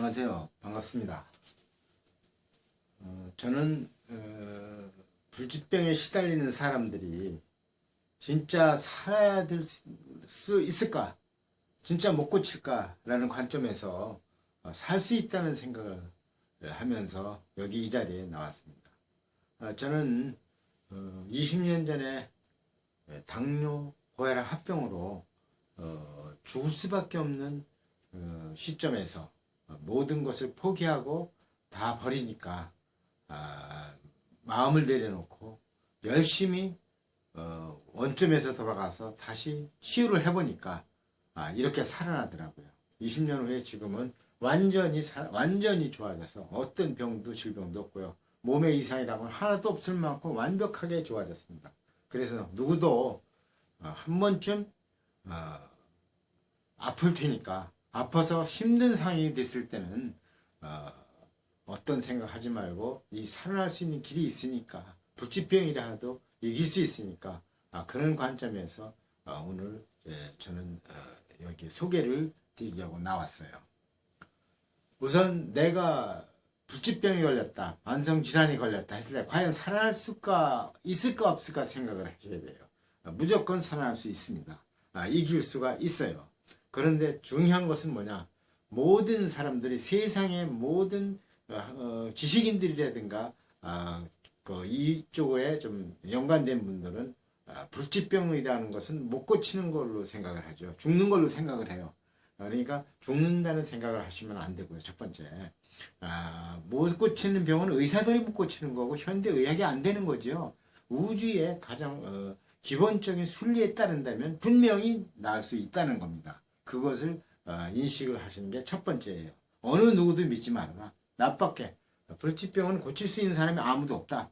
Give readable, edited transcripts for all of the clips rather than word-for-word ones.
안녕하세요. 반갑습니다. 저는 불치병에 시달리는 사람들이 진짜 살아야 될 수 있을까? 진짜 못 고칠까? 라는 관점에서 살 수 있다는 생각을 하면서 여기 이 자리에 나왔습니다. 저는 20년 전에 당뇨, 고혈압 합병으로 죽을 수밖에 없는 시점에서 모든 것을 포기하고 다 버리니까 마음을 내려놓고 열심히 원점에서 돌아가서 다시 치유를 해보니까 이렇게 살아나더라고요. 20년 후에 지금은 완전히 좋아져서 어떤 병도 질병도 없고요. 몸의 이상이라고는 하나도 없을 만큼 완벽하게 좋아졌습니다. 그래서 누구도 한 번쯤 아플 테니까 아파서 힘든 상황이 됐을 때는 어떤 생각하지 말고 이 살아날 수 있는 길이 있으니까 불치병이라 해도 이길 수 있으니까 그런 관점에서 오늘 저는 여기 소개를 드리려고 나왔어요. 우선 내가 불치병이 걸렸다, 만성질환이 걸렸다 했을 때 과연 살아날 수가 있을까 없을까 생각을 하셔야 돼요. 무조건 살아날 수 있습니다. 이길 수가 있어요. 그런데 중요한 것은 뭐냐, 모든 사람들이 세상의 모든 지식인들이라든가 이쪽에 좀 연관된 분들은 불치병이라는 것은 못 고치는 걸로 생각을 하죠. 죽는 걸로 생각을 해요. 그러니까 죽는다는 생각을 하시면 안 되고요. 첫 번째, 못 고치는 병은 의사들이 못 고치는 거고 현대의학이 안 되는 거죠. 우주의 가장 기본적인 순리에 따른다면 분명히 나을 수 있다는 겁니다. 그것을 인식을 하시는 게 첫 번째예요. 어느 누구도 믿지 말아라. 나밖에 불치병은 고칠 수 있는 사람이 아무도 없다.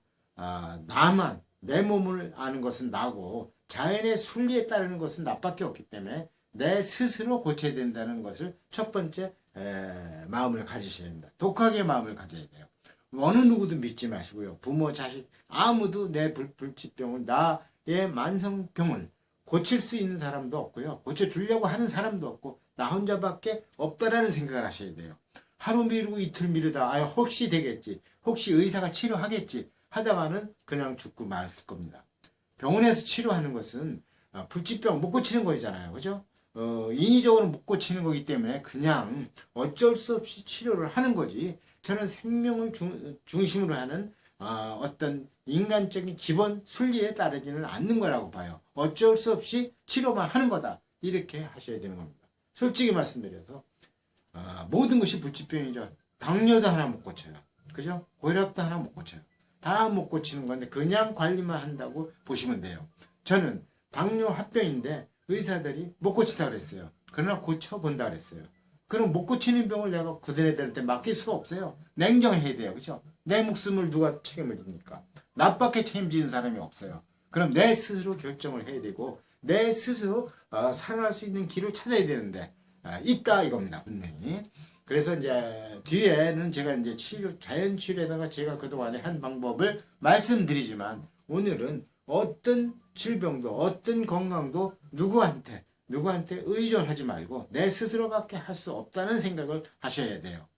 나만, 내 몸을 아는 것은 나고 자연의 순리에 따르는 것은 나밖에 없기 때문에 내 스스로 고쳐야 된다는 것을 첫 번째 마음을 가지셔야 됩니다. 독하게 마음을 가져야 돼요. 어느 누구도 믿지 마시고요. 부모, 자식 아무도 내 불치병을, 나의 만성병을 고칠 수 있는 사람도 없고요. 고쳐주려고 하는 사람도 없고 나 혼자밖에 없다라는 생각을 하셔야 돼요. 하루 미루고 이틀 미루다 혹시 되겠지, 혹시 의사가 치료하겠지 하다가는 그냥 죽고 말을 겁니다. 병원에서 치료하는 것은 불치병 못 고치는 거잖아요. 그죠? 인위적으로 못 고치는 거기 때문에 그냥 어쩔 수 없이 치료를 하는 거지, 저는 생명을 중심으로 하는 어떤 인간적인 기본 순리에 따르지는 않는 거라고 봐요. 어쩔 수 없이 치료만 하는 거다, 이렇게 하셔야 되는 겁니다. 솔직히 말씀드려서 모든 것이 불치병이죠. 당뇨도 하나 못 고쳐요. 그죠? 고혈압도 하나 못 고쳐요. 다 못 고치는 건데 그냥 관리만 한다고 보시면 돼요. 저는 당뇨 합병인데 의사들이 못 고친다고 그랬어요. 그러나 고쳐본다고 그랬어요. 그럼 못 고치는 병을 내가 그들한테 맡길 수가 없어요. 냉정해야 돼요. 그죠? 내 목숨을 누가 책임을 집니까? 나밖에 책임지는 사람이 없어요. 그럼 내 스스로 결정을 해야 되고 내 스스로 살아날 수 있는 길을 찾아야 되는데 있다 이겁니다. 분명히. 그래서 이제 뒤에는 제가 이제 자연 치료에다가 제가 그동안에 한 방법을 말씀드리지만 오늘은 어떤 질병도 어떤 건강도 누구한테 의존하지 말고 내 스스로밖에 할 수 없다는 생각을 하셔야 돼요.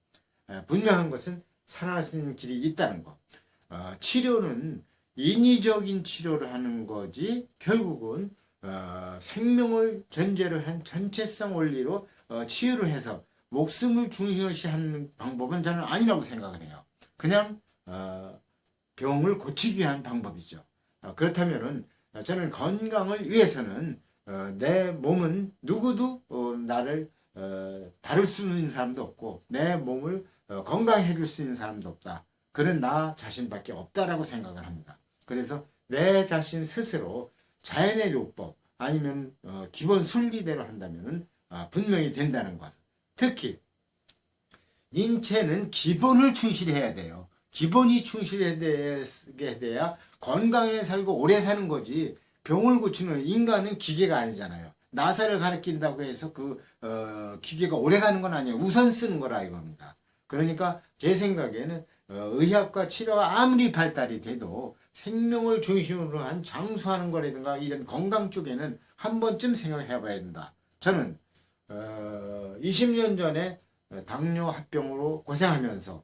분명한 것은 살아날 수 있는 길이 있다는 것. 치료는 인위적인 치료를 하는 거지 결국은 생명을 전제로 한 전체성 원리로 치유를 해서 목숨을 중요시 하는 방법은 저는 아니라고 생각을 해요. 그냥 병을 고치기 위한 방법이죠. 그렇다면은 저는 건강을 위해서는 내 몸은 누구도 나를 다룰 수 있는 사람도 없고 내 몸을 건강해 줄 수 있는 사람도 없다. 그런 나 자신밖에 없다라고 생각을 합니다. 그래서 내 자신 스스로 자연의 요법 아니면 기본 순리대로 한다면 분명히 된다는 것. 특히 인체는 기본을 충실해야 돼요. 기본이 충실하게 돼야 건강하게 살고 오래 사는 거지, 병을 고치는 인간은 기계가 아니잖아요. 나사를 가리킨다고 해서 기계가 오래 가는 건 아니에요. 우선 쓰는 거라 이겁니다. 그러니까 제 생각에는 의학과 치료가 아무리 발달이 돼도 생명을 중심으로 한 장수하는 거라든가 이런 건강 쪽에는 한 번쯤 생각해 봐야 된다. 저는 20년 전에 당뇨 합병으로 고생하면서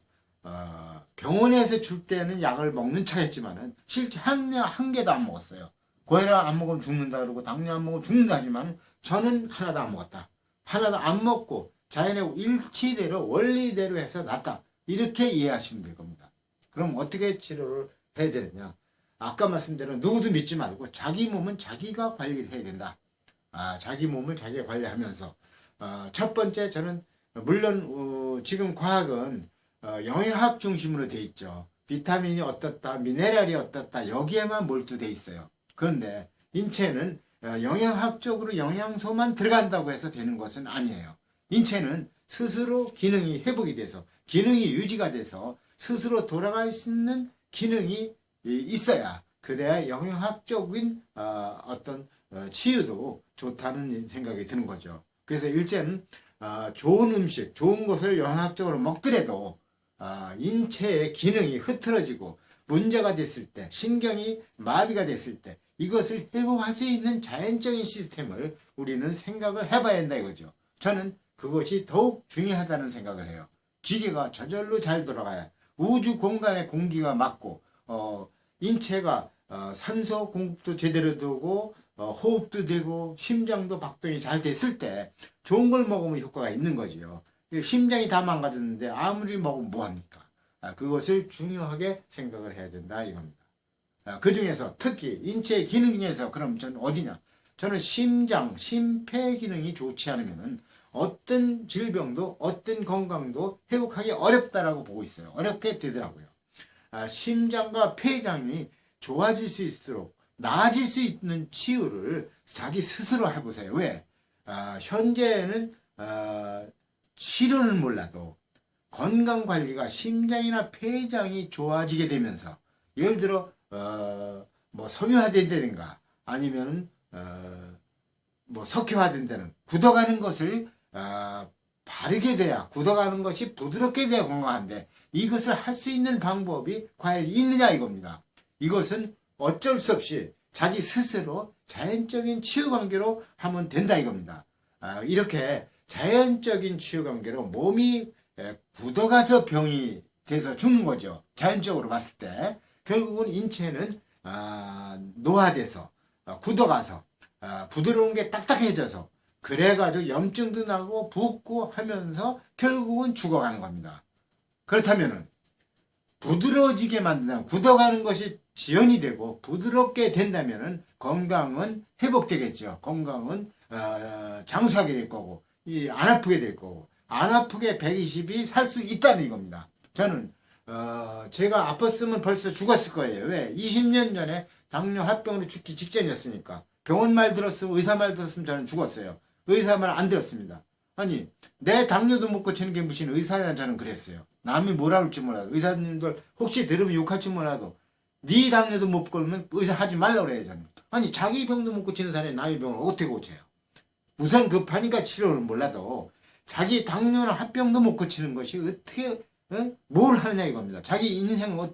병원에서 줄 때는 약을 먹는 척했지만은 실제 한 개도 안 먹었어요. 고혈압 안 먹으면 죽는다 그러고 당뇨 안 먹으면 죽는다 하지만 저는 하나도 안 먹었다. 하나도 안 먹고 자연의 일치대로 원리대로 해서 낫다. 이렇게 이해하시면 될 겁니다. 그럼 어떻게 치료를 해야 되느냐? 아까 말씀드린 누구도 믿지 말고 자기 몸은 자기가 관리를 해야 된다. 자기 몸을 자기가 관리하면서 첫 번째 저는 물론 지금 과학은 영양학 중심으로 돼 있죠. 비타민이 어떻다, 미네랄이 어떻다 여기에만 몰두돼 있어요. 그런데 인체는 영양학적으로 영양소만 들어간다고 해서 되는 것은 아니에요. 인체는 스스로 기능이 회복이 돼서 기능이 유지가 돼서 스스로 돌아갈 수 있는 기능이 있어야 그래야 영양학적인 어떤 치유도 좋다는 생각이 드는 거죠. 그래서 일제는 좋은 음식, 좋은 것을 영양학적으로 먹더라도 인체의 기능이 흐트러지고 문제가 됐을 때, 신경이 마비가 됐을 때 이것을 회복할 수 있는 자연적인 시스템을 우리는 생각을 해봐야 한다 이거죠. 저는 그것이 더욱 중요하다는 생각을 해요. 기계가 저절로 잘 돌아가야 우주 공간의 공기가 맞고 인체가 산소 공급도 제대로 되고 호흡도 되고 심장도 박동이 잘 됐을 때 좋은 걸 먹으면 효과가 있는 거지요. 심장이 다 망가졌는데 아무리 먹으면 뭐합니까? 그것을 중요하게 생각을 해야 된다 이겁니다. 그 중에서 특히 인체의 기능 중에서 그럼 저는 어디냐? 저는 심장, 심폐 기능이 좋지 않으면 어떤 질병도 어떤 건강도 회복하기 어렵다라고 보고 있어요. 어렵게 되더라고요. 심장과 폐장이 좋아질 수 있을수록 나아질 수 있는 치유를 자기 스스로 해보세요. 왜? 현재는 치료는 몰라도 건강관리가 심장이나 폐장이 좋아지게 되면서 예를 들어 뭐 섬유화된다든가 아니면 뭐 석회화된다는 굳어가는 것을 바르게 돼야 굳어가는 것이 부드럽게 돼야 건강한데 이것을 할 수 있는 방법이 과연 있느냐 이겁니다. 이것은 어쩔 수 없이 자기 스스로 자연적인 치유 관계로 하면 된다 이겁니다. 이렇게 자연적인 치유 관계로 몸이 굳어가서 병이 돼서 죽는 거죠. 자연적으로 봤을 때 결국은 인체는 노화돼서 굳어가서 부드러운 게 딱딱해져서 그래가지고 염증도 나고 붓고 하면서 결국은 죽어가는 겁니다. 그렇다면은 부드러워지게 만든다 굳어가는 것이 지연이 되고 부드럽게 된다면은 건강은 회복되겠죠. 건강은 장수하게 될 거고 안 아프게 될 거고 안 아프게 120이 살 수 있다는 이겁니다. 저는 제가 아팠으면 벌써 죽었을 거예요. 왜? 20년 전에 당뇨 합병으로 죽기 직전이었으니까 병원 말 들었으면 의사 말 들었으면 저는 죽었어요. 의사 말 안 들었습니다. 아니 내 당뇨도 못 고치는 게 무슨 의사냐 저는 그랬어요. 남이 뭐라 할지 몰라도 의사님들 혹시 들으면 욕할지 몰라도 네 당뇨도 못 고치면 의사 하지 말라고 그래요 저는. 아니 자기 병도 못 고치는 사람이 남의 병을 어떻게 고쳐요. 우선 급하니까 치료를 몰라도 자기 당뇨나 합병도 못 고치는 것이 어떻게 뭘 하느냐 이겁니다. 자기 인생을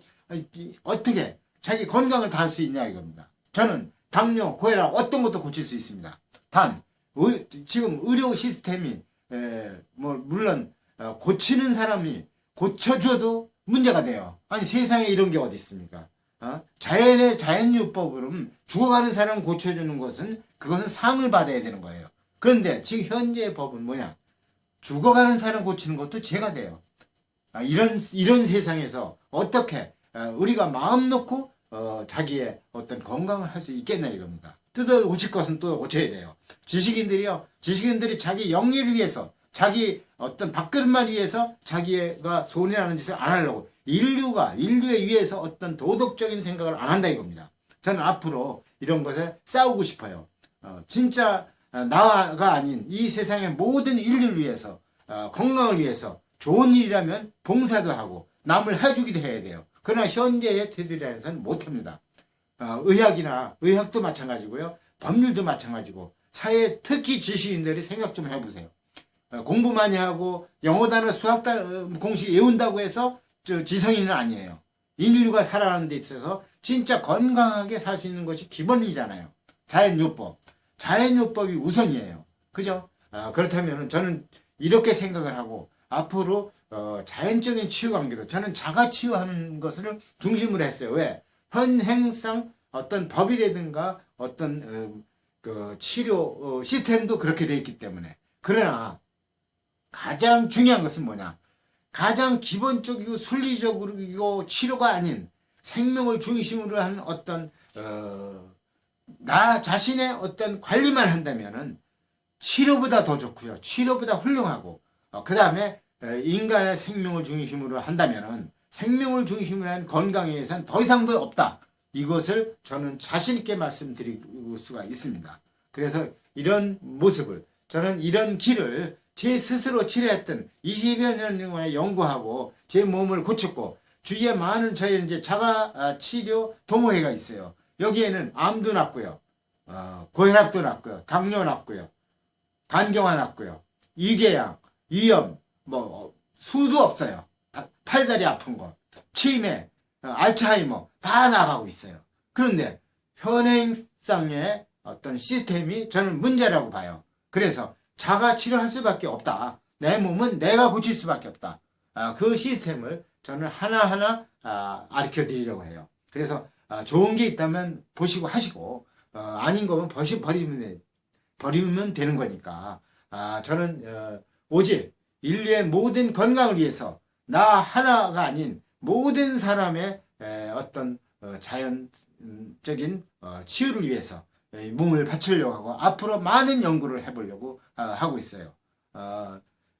어떻게 자기 건강을 다 할 수 있냐 이겁니다. 저는 당뇨, 고혈압 어떤 것도 고칠 수 있습니다. 단 지금 의료 시스템이 뭐 물론 고치는 사람이 고쳐줘도 문제가 돼요. 아니 세상에 이런 게 어디 있습니까? 자연의 자연요법으로 죽어가는 사람 고쳐주는 것은 그것은 상을 받아야 되는 거예요. 그런데 지금 현재의 법은 뭐냐? 죽어가는 사람 고치는 것도 죄가 돼요. 이런 세상에서 어떻게 우리가 마음 놓고 자기의 어떤 건강을 할 수 있겠냐 이겁니다. 뜯어 고칠 것은 또 고쳐야 돼요. 지식인들이 자기 영리를 위해서 자기 어떤 밥그릇만 위해서 자기가 손해나는 짓을 안 하려고 인류에 위해서 어떤 도덕적인 생각을 안 한다 이겁니다. 저는 앞으로 이런 것에 싸우고 싶어요. 진짜 나가 아닌 이 세상의 모든 인류를 위해서 건강을 위해서 좋은 일이라면 봉사도 하고 남을 해주기도 해야 돼요. 그러나 현재의 테두리에서는 못합니다. 의학도 마찬가지고요. 법률도 마찬가지고 사회 특히 지식인들이 생각 좀 해보세요. 공부 많이 하고 영어 단어 수학 공식 외운다고 해서 지성인은 아니에요. 인류가 살아가는 데 있어서 진짜 건강하게 살 수 있는 것이 기본이잖아요. 자연요법이 우선이에요. 그죠? 그렇다면 저는 이렇게 생각을 하고 앞으로 자연적인 치유 관계로 저는 자가 치유하는 것을 중심으로 했어요. 왜? 현행상 어떤 법이라든가 어떤 그 치료 시스템도 그렇게 돼 있기 때문에. 그러나 가장 중요한 것은 뭐냐? 가장 기본적이고 순리적이고 치료가 아닌 생명을 중심으로 한 어떤 나 자신의 어떤 관리만 한다면은 치료보다 더 좋고요. 치료보다 훌륭하고 그 다음에 인간의 생명을 중심으로 한다면은 생명을 중심으로 한 건강에 대해서는 더 이상도 없다. 이것을 저는 자신 있게 말씀드릴 수가 있습니다. 그래서 이런 모습을 저는 이런 길을 제 스스로 치료했던 20여 년 동안에 연구하고 제 몸을 고쳤고 주위에 많은 저희 이제 자가 치료 동호회가 있어요. 여기에는 암도 낫고요. 고혈압도 낫고요. 당뇨 낫고요. 간경화 낫고요. 위궤양, 위염, 뭐 수도 없어요. 팔다리 아픈 거, 치매, 알츠하이머 다 나가고 있어요. 그런데 현행상의 어떤 시스템이 저는 문제라고 봐요. 그래서 자가 치료할 수밖에 없다. 내 몸은 내가 고칠 수밖에 없다. 그 시스템을 저는 하나하나 가르쳐 드리려고 해요. 그래서 좋은 게 있다면 보시고 하시고 아닌 거면 버리면 되는 거니까 저는 오직 인류의 모든 건강을 위해서 나 하나가 아닌 모든 사람의 어떤 자연적인 치유를 위해서 몸을 바치려고 하고 앞으로 많은 연구를 해보려고 하고 있어요.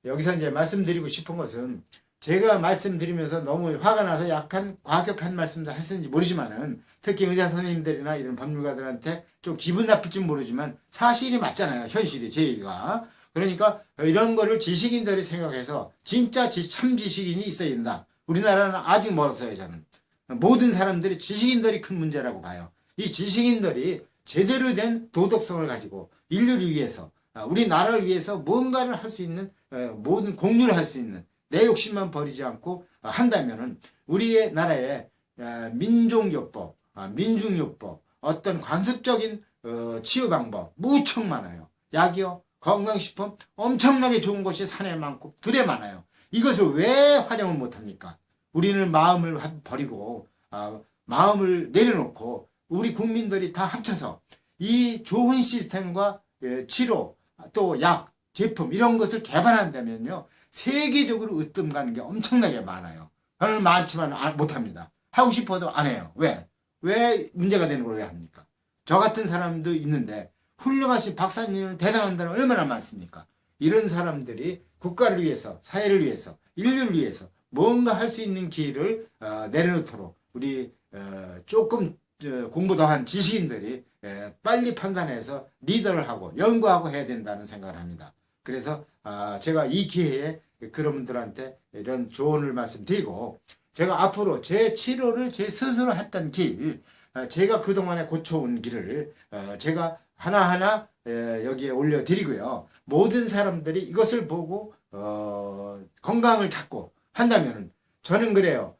여기서 이제 말씀드리고 싶은 것은 제가 말씀드리면서 너무 화가 나서 약간 과격한 말씀도 했는지 모르지만은 특히 의사 선생님들이나 이런 법률가들한테 좀 기분 나쁠지 모르지만 사실이 맞잖아요. 현실이 제 얘기가. 그러니까 이런 거를 지식인들이 생각해서 진짜 참 지식인이 있어야 된다. 우리나라는 아직 멀었어요. 저는. 모든 사람들이 지식인들이 큰 문제라고 봐요. 이 지식인들이 제대로 된 도덕성을 가지고 인류를 위해서 우리나라를 위해서 뭔가를 할 수 있는 모든 공유를 할 수 있는 내 욕심만 버리지 않고 한다면은 우리의 나라의 민족요법, 민중요법, 어떤 관습적인 치유 방법 무척 많아요. 약이요, 건강식품 엄청나게 좋은 것이 산에 많고 들에 많아요. 이것을 왜 활용을 못합니까? 우리는 마음을 버리고 마음을 내려놓고 우리 국민들이 다 합쳐서 이 좋은 시스템과 치료 또 약, 제품 이런 것을 개발한다면요. 세계적으로 으뜸 가는 게 엄청나게 많아요. 저는 많지만 못합니다. 하고 싶어도 안 해요. 왜? 왜 문제가 되는 걸 왜 합니까? 저 같은 사람도 있는데 훌륭하신 박사님은 대단한 사람 얼마나 많습니까? 이런 사람들이 국가를 위해서, 사회를 위해서, 인류를 위해서 뭔가 할 수 있는 길을 내려놓도록 우리 조금 공부 더한 지식인들이 빨리 판단해서 리더를 하고 연구하고 해야 된다는 생각을 합니다. 그래서 제가 이 기회에 그런 분들한테 이런 조언을 말씀드리고 제가 앞으로 제 치료를 제 스스로 했던 길 제가 그동안에 고쳐온 길을 제가 하나하나 여기에 올려드리고요. 모든 사람들이 이것을 보고 건강을 찾고 한다면 저는 그래요.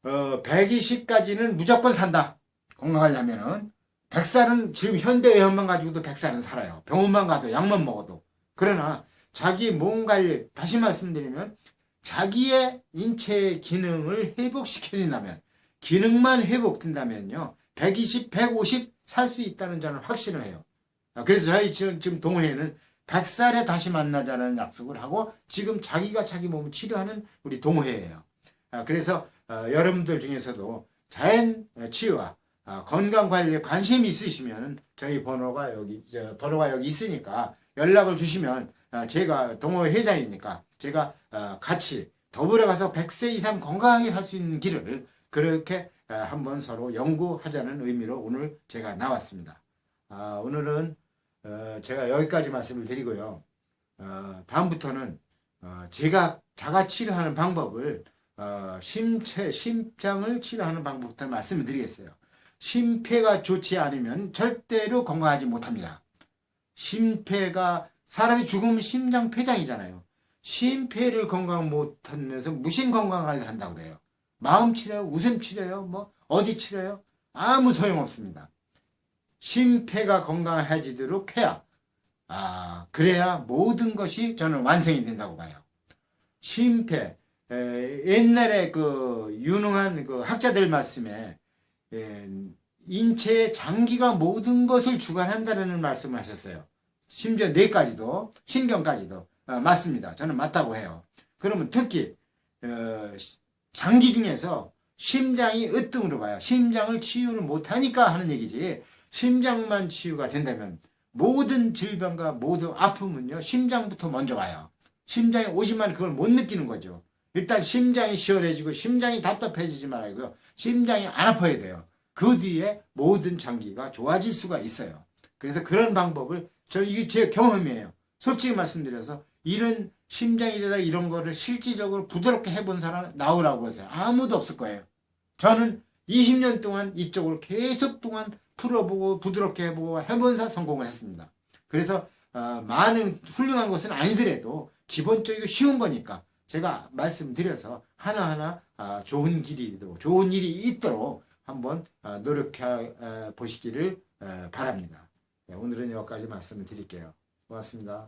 120까지는 무조건 산다. 건강하려면은 100살은 지금 현대의학만 가지고도 100살은 살아요. 병원만 가도 약만 먹어도. 그러나 자기 몸 관리 다시 말씀드리면 자기의 인체의 기능을 회복시켜준다면 기능만 회복된다면요. 120, 150 살 수 있다는 저는 확신을 해요. 그래서 저희 지금 동호회는 100살에 다시 만나자는 약속을 하고 지금 자기가 자기 몸을 치료하는 우리 동호회예요. 그래서 여러분들 중에서도 자연 치유와 건강 관리에 관심이 있으시면 저희 번호가 여기 있으니까 연락을 주시면 제가 동호회 회장이니까 제가 같이 더불어 가서 100세 이상 건강하게 살 수 있는 길을 그렇게 한번 서로 연구하자는 의미로 오늘 제가 나왔습니다. 오늘은 제가 여기까지 말씀을 드리고요. 다음부터는 제가 자가 치료하는 방법을 심장을 치료하는 방법부터 말씀을 드리겠어요. 심폐가 좋지 않으면 절대로 건강하지 못합니다. 심폐가 사람이 죽으면 심장 폐장이잖아요. 심폐를 건강 못하면서 무슨 건강관리를 한다고 그래요. 마음 치료요, 웃음 치료요, 뭐 어디 치료요? 아무 소용없습니다. 심폐가 건강해지도록 해야 그래야 모든 것이 저는 완성이 된다고 봐요. 심폐, 옛날에 그 유능한 그 학자들 말씀에 인체의 장기가 모든 것을 주관한다는 말씀을 하셨어요. 심지어 뇌까지도, 신경까지도. 맞습니다. 저는 맞다고 해요. 그러면 특히 장기 중에서 심장이 으뜸으로 봐요. 심장을 치유를 못하니까 하는 얘기지. 심장만 치유가 된다면 모든 질병과 모든 아픔은요, 심장부터 먼저 와요. 심장이 오지만 그걸 못 느끼는 거죠. 일단 심장이 시원해지고 심장이 답답해지지 말고요. 심장이 안 아파야 돼요. 그 뒤에 모든 장기가 좋아질 수가 있어요. 그래서 그런 방법을, 이게 제 경험이에요. 솔직히 말씀드려서 이런 심장이라다 이런 거를 실질적으로 부드럽게 해본 사람 나오라고 하세요. 아무도 없을 거예요. 저는 20년 동안 이쪽을 계속 동안 풀어보고 부드럽게 해보고 해본사 성공을 했습니다. 그래서 많은 훌륭한 것은 아니더라도 기본적이고 쉬운 거니까 제가 말씀드려서 하나하나 좋은 일이 있도록 한번 노력해 보시기를 바랍니다. 네, 오늘은 여기까지 말씀을 드릴게요. 고맙습니다.